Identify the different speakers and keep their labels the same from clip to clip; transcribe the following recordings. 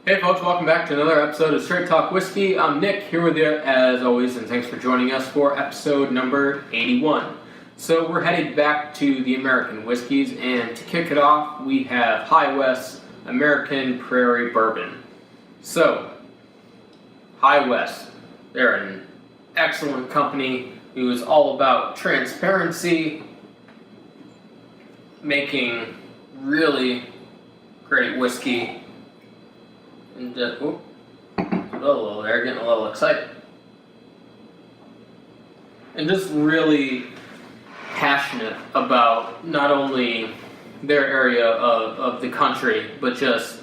Speaker 1: Hey folks, welcome back to another episode of Straight Talk Whiskey. I'm Nick, here with you as always, and thanks for joining us for episode number 81. So we're headed back to the American whiskeys, and to kick it off, we have High West American Prairie Bourbon. So, High West, they're an excellent company who is all about transparency, making really great whiskey. And a little there, getting a little excited. And just really passionate about not only their area of the country, but just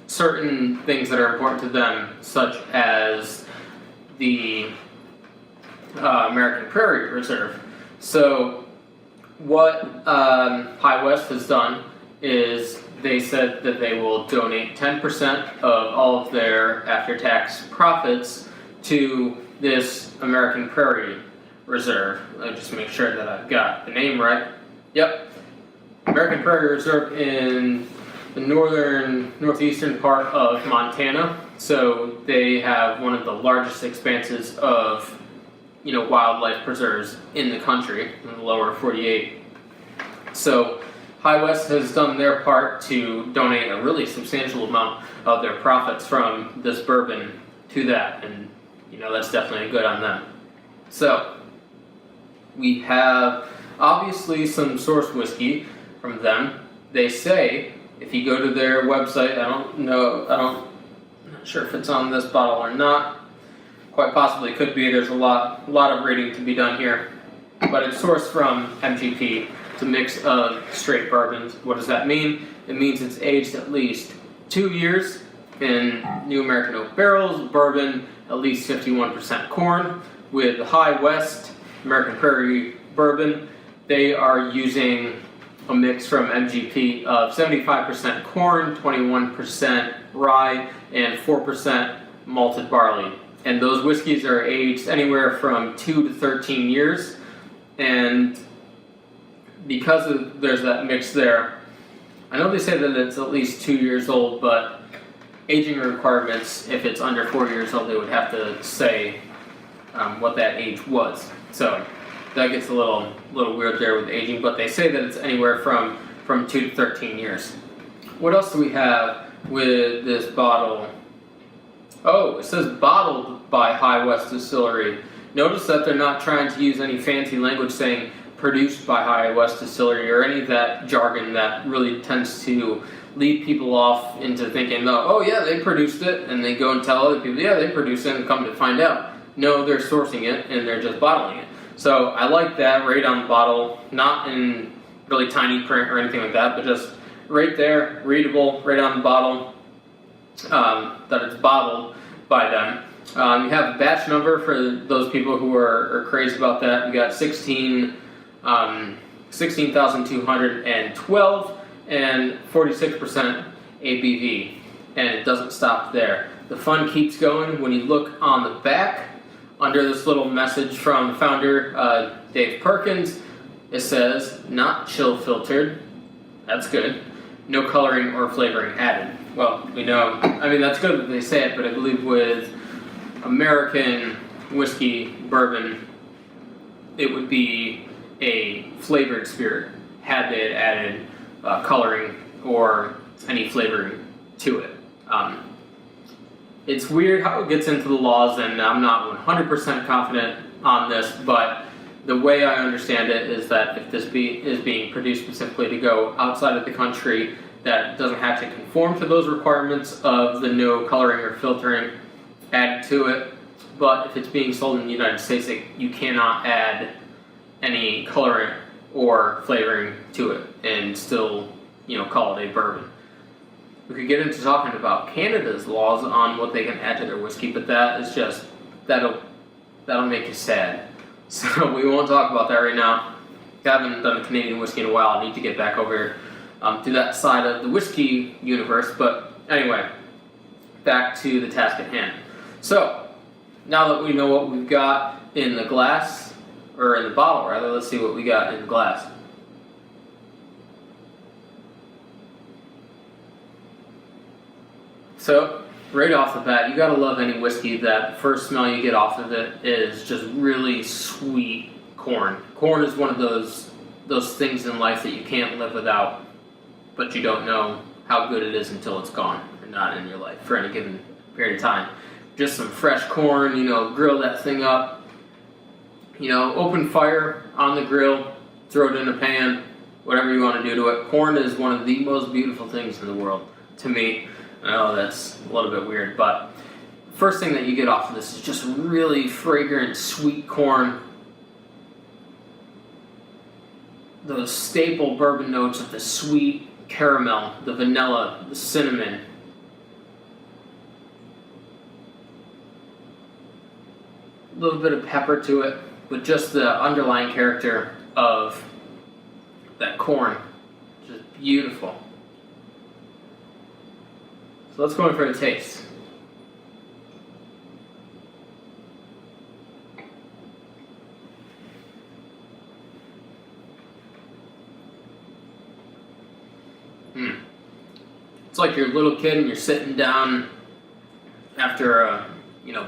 Speaker 1: certain things that are important to them, such as the American Prairie Reserve. So what High West has done is they said that they will donate 10% of all of their after-tax profits to this American Prairie Reserve. Let me just make sure that I've got the name right. Yep. American Prairie Reserve in the northeastern part of Montana. So they have one of the largest expanses of, wildlife preserves in the country, in the lower 48. So High West has done their part to donate a really substantial amount of their profits from this bourbon to that, and that's definitely good on them. So we have obviously some source whiskey from them. They say if you go to their website, I'm not sure if it's on this bottle or not. Quite possibly could be. There's a lot of reading to be done here, but it's sourced from MGP. It's a mix of straight bourbons. What does that mean? It means it's aged at least 2 years in New American Oak barrels, bourbon, at least 51% corn. With the High West American Prairie Bourbon, they are using a mix from MGP of 75% corn, 21% rye, and 4% malted barley. And those whiskeys are aged anywhere from 2 to 13 years. And because there's that mix there, I know they say that it's at least 2 years old, but aging requirements, if it's under 4 years old, they would have to say what that age was. So that gets a little weird there with aging, but they say that it's anywhere from 2 to 13 years. What else do we have with this bottle? Oh, it says bottled by High West Distillery. Notice that they're not trying to use any fancy language saying produced by High West Distillery or any of that jargon that really tends to lead people off into thinking, oh yeah, they produced it, and they go and tell other people, yeah, they produced it, and come to find out, no, they're sourcing it and they're just bottling it. So I like that right on the bottle, not in really tiny print or anything like that, but just right there, readable, right on the bottle, that it's bottled by them. You have a batch number for those people who are crazy about that. You got 16,212 and 46% ABV, and it doesn't stop there. The fun keeps going. When you look on the back, under this little message from the founder, Dave Perkins, it says, not chill filtered. That's good. No coloring or flavoring added. Well, we know, that's good that they say it, but I believe with American whiskey bourbon, it would be a flavored spirit had they had added coloring or any flavoring to it. It's weird how it gets into the laws, and I'm not 100% confident on this, but the way I understand it is that if this is being produced specifically to go outside of the country, that doesn't have to conform to those requirements of the no coloring or filtering added to it. But if it's being sold in the United States, you cannot add any colorant or flavoring to it and still, call it a bourbon. We could get into talking about Canada's laws on what they can add to their whiskey, but that is just, that'll make you sad. So we won't talk about that right now. I haven't done a Canadian whiskey in a while. I need to get back over here to that side of the whiskey universe. But anyway, back to the task at hand. So now that we know what we've got in the glass, or in the bottle rather, let's see what we got in the glass. So right off the bat, you gotta love any whiskey that the first smell you get off of it is just really sweet corn. Corn is one of those things in life that you can't live without, but you don't know how good it is until it's gone or not in your life for any given period of time. Just some fresh corn, grill that thing up, open fire on the grill, throw it in a pan, whatever you want to do to it. Corn is one of the most beautiful things in the world to me. I know that's a little bit weird, but the first thing that you get off of this is just really fragrant, sweet corn. Those staple bourbon notes of the sweet caramel, the vanilla, the cinnamon. A little bit of pepper to it, but just the underlying character of that corn. Just beautiful. So let's go in for a taste. It's like you're a little kid and you're sitting down after a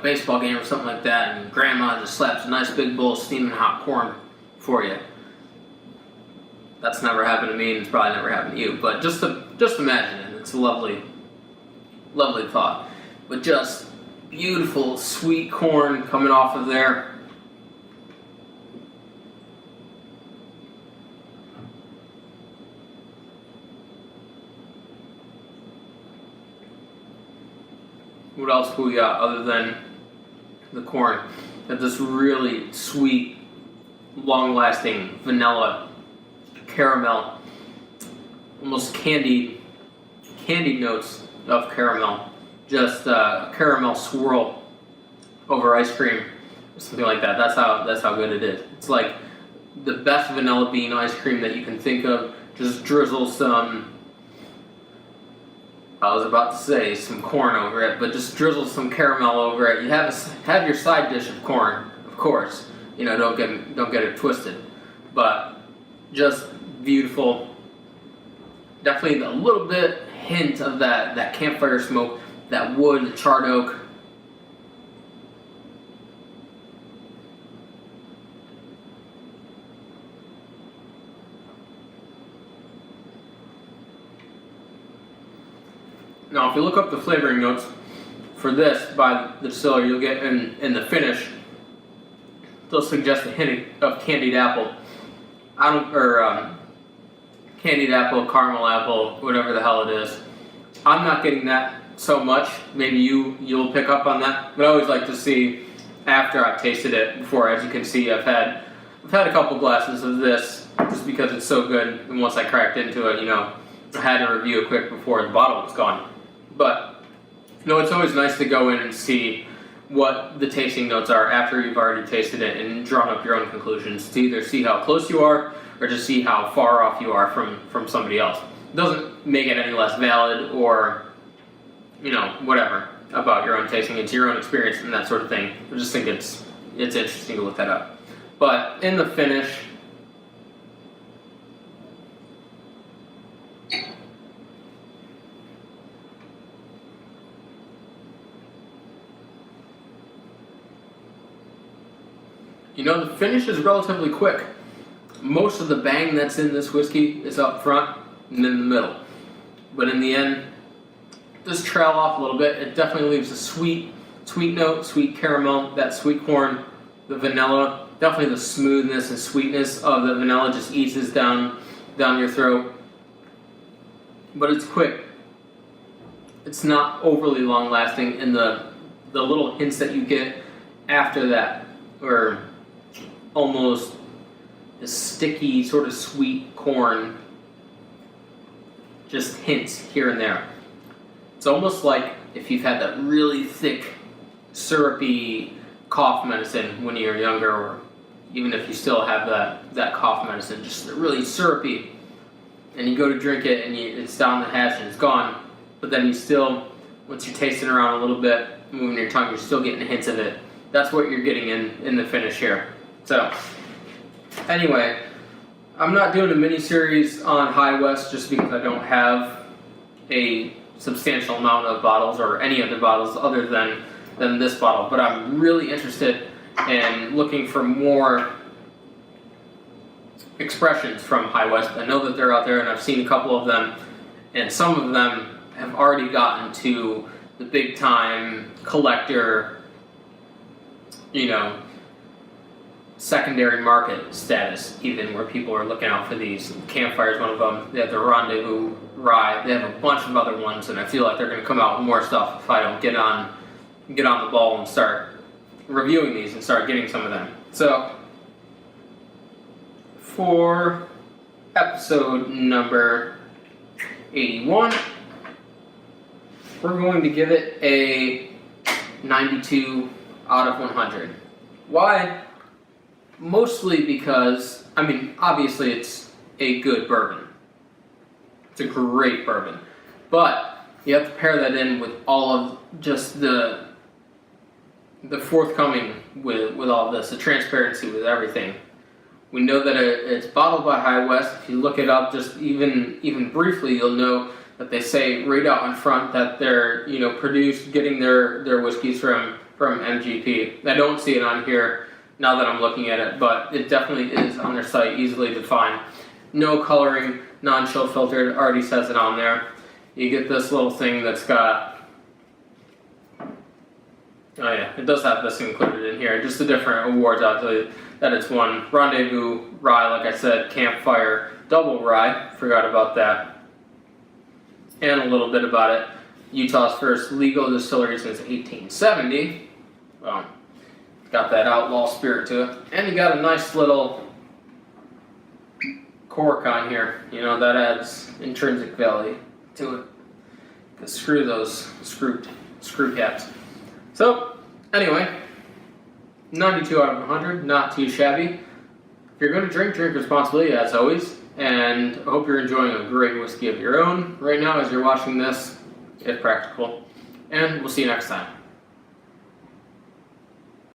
Speaker 1: baseball game or something like that, and grandma just slaps a nice big bowl of steaming hot corn for you. That's never happened to me, and it's probably never happened to you. But just imagine it. It's a lovely, lovely thought. But just beautiful, sweet corn coming off of there. What else do we got other than the corn? Got this really sweet, long-lasting vanilla, caramel, almost candied notes of caramel. Just a caramel swirl over ice cream, something like that. That's how good it is. It's like the best vanilla bean ice cream that you can think of. Just drizzle some. I was about to say some corn over it, but just drizzle some caramel over it. You have your side dish of corn, of course. Don't get it twisted, but just beautiful. Definitely a little bit hint of that campfire smoke, that wood, the charred oak. Now, if you look up the flavoring notes for this by the distiller, you'll get in the finish, they'll suggest a hint of candied apple. Candied apple, caramel apple, whatever the hell it is. I'm not getting that so much. Maybe you'll pick up on that. But I always like to see after I've tasted it before. As you can see, I've had a couple glasses of this just because it's so good. And once I cracked into it, I had to review it quick before the bottle was gone. But it's always nice to go in and see what the tasting notes are after you've already tasted it and drawn up your own conclusions, to either see how close you are or just see how far off you are from somebody else. It doesn't make it any less valid or whatever about your own tasting. It's your own experience and that sort of thing. I just think it's interesting to look that up. But in the finish, the finish is relatively quick. Most of the bang that's in this whiskey is up front and in the middle. But in the end, does trail off a little bit. It definitely leaves a sweet note, sweet caramel, that sweet corn, the vanilla. Definitely the smoothness and sweetness of the vanilla just eases down your throat. But it's quick. It's not overly long lasting, and the little hints that you get after that are almost a sticky, sort of sweet corn, just hints here and there. It's almost like if you've had that really thick, syrupy cough medicine when you were younger, or even if you still have that cough medicine, just really syrupy, and you go to drink it and it's down the hatch and it's gone, but then you still, once you're tasting around a little bit, moving your tongue, you're still getting hints of it. That's what you're getting in the finish here. So, anyway, I'm not doing a mini-series on High West just because I don't have a substantial amount of bottles or any other bottles other than this bottle. But I'm really interested in looking for more expressions from High West. I know that they're out there, and I've seen a couple of them, and some of them have already gotten to the big time collector, secondary market status, even, where people are looking out for these. Campfire is one of them. They have the Rendezvous Rye. They have a bunch of other ones, and I feel like they're going to come out with more stuff if I don't get on the ball and start reviewing these and start getting some of them. So, for episode number 81, we're going to give it a 92 out of 100. Why? Mostly because, obviously it's a good bourbon. It's a great bourbon. But you have to pair that in with all of just the forthcoming with all of this, the transparency with everything. We know that it's bottled by High West. If you look it up just even briefly, you'll know that they say right out in front that they're getting their whiskeys from MGP. I don't see it on here now that I'm looking at it, but it definitely is on their site, easily to find. No coloring, non-chill filtered, already says it on there. You get this little thing that's got, oh yeah, it does have this included in here. Just the different awards, I'll tell you that it's won. Rendezvous Rye, like I said, Campfire Double Rye, forgot about that. And a little bit about it. Utah's first legal distillery since 1870. Well, got that outlaw spirit to it. And you got a nice little cork on here. That adds intrinsic value to it. Because screw those screw caps. So, anyway, 92 out of 100, not too shabby. If you're going to drink responsibly, as always. And I hope you're enjoying a great whiskey of your own right now as you're watching this, if practical. And we'll see you next time.